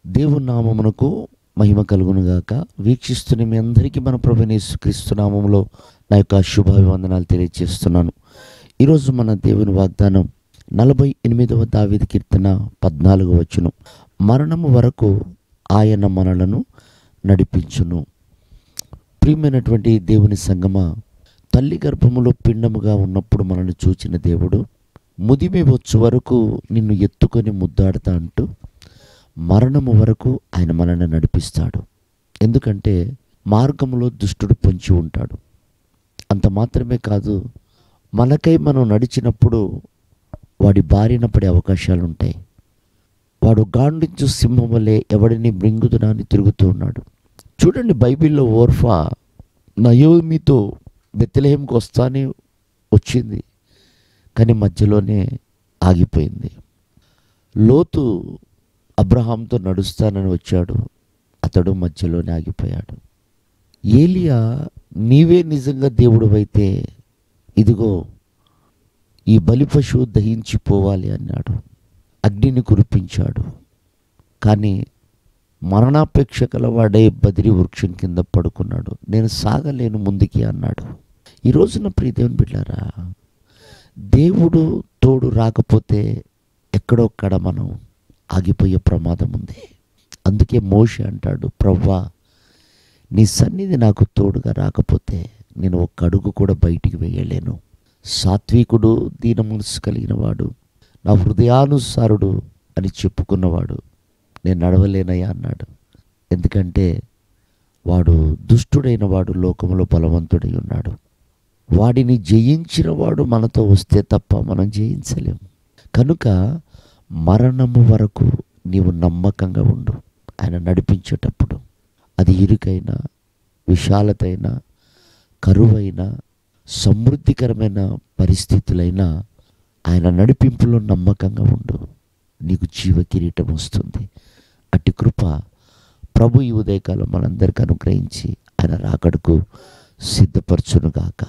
దేవుని నామమునకు మహిమ కలుగును గాక. వీక్షిస్తున్న మీ అందరికీ మన ప్రభువైన యేసుక్రీస్తు నామములో నా యొక్క శుభాభివందనాలు తెలియజేస్తున్నాను. ఈరోజు మన దేవుని వాగ్దానం 48వ దావీదు కీర్తన 14వ వచనం. మరణము వరకు ఆయన మనలను నడిపించును. ప్రియమైనటువంటి దేవుని సంగమా, తల్లి గర్భములో పిండముగా ఉన్నప్పుడు మనల్ని చూచిన దేవుడు ముదిమి వచ్చు వరకు నిన్ను ఎత్తుకొని ముద్దాడుతా అంటూ మరణము వరకు ఆయన మనల్ని నడిపిస్తాడు. ఎందుకంటే మార్గంలో దుష్టుడు పొంచి ఉంటాడు. అంత మాత్రమే కాదు, మనకై మనం నడిచినప్పుడు వాడి బారిన పడే అవకాశాలు ఉంటాయి. వాడు గాండించు సింహం వలె ఎవడిని మృంగుదునా అని తిరుగుతూ ఉన్నాడు. చూడండి, బైబిల్లో ఓర్ఫా నయోమితో బెత్లెహేంకి వస్తానే వచ్చింది, కానీ మధ్యలోనే ఆగిపోయింది. లోతు అబ్రహాంతో నడుస్తానని వచ్చాడు, అతడు మధ్యలోనే ఆగిపోయాడు. ఏలియా, నీవే నిజంగా దేవుడివైతే ఇదిగో ఈ బలి పశువు దహించిపోవాలి అన్నాడు. అగ్నిని కురిపించాడు. కానీ మరణాపేక్ష కలవాడే బదిరి వృక్షం కింద పడుకున్నాడు. నేను సాగలేను ముందుకి అన్నాడు. ఈ రోజున ప్రియదేవుని బిడ్డారా, దేవుడు తోడు రాకపోతే ఎక్కడొక్కడ మనం ఆగిపోయే ప్రమాదం ఉంది. అందుకే మోషే అంటాడు, ప్రవ్వా నీ సన్నిధి నాకు తోడుగా రాకపోతే నేను ఒక్క అడుగు కూడా బయటికి వేయలేను. సాత్వికుడు, దీన మనసు కలిగిన వాడు, నా హృదయానుసారుడు అని చెప్పుకున్నవాడు నేను నడవలేనయ్యా అన్నాడు. ఎందుకంటే వాడు దుష్టుడైన వాడు లోకంలో బలవంతుడై ఉన్నాడు. వాడిని జయించిన వాడు మనతో వస్తే తప్ప మనం జయించలేము. కనుక మరణము వరకు నీవు నమ్మకంగా ఉండు. ఆయన నడిపించేటప్పుడు అది ఇరుకైన, విశాలతైన, కరువైన, సమృద్ధికరమైన పరిస్థితులైనా ఆయన నడిపింపులో నమ్మకంగా ఉండు. నీకు జీవ కిరీటం వస్తుంది. అట్టి కృప ప్రభు ఈ ఉదయకాలం మనందరికీ అనుగ్రహించి ఆయన రాకడకు సిద్ధపరచునుగాక.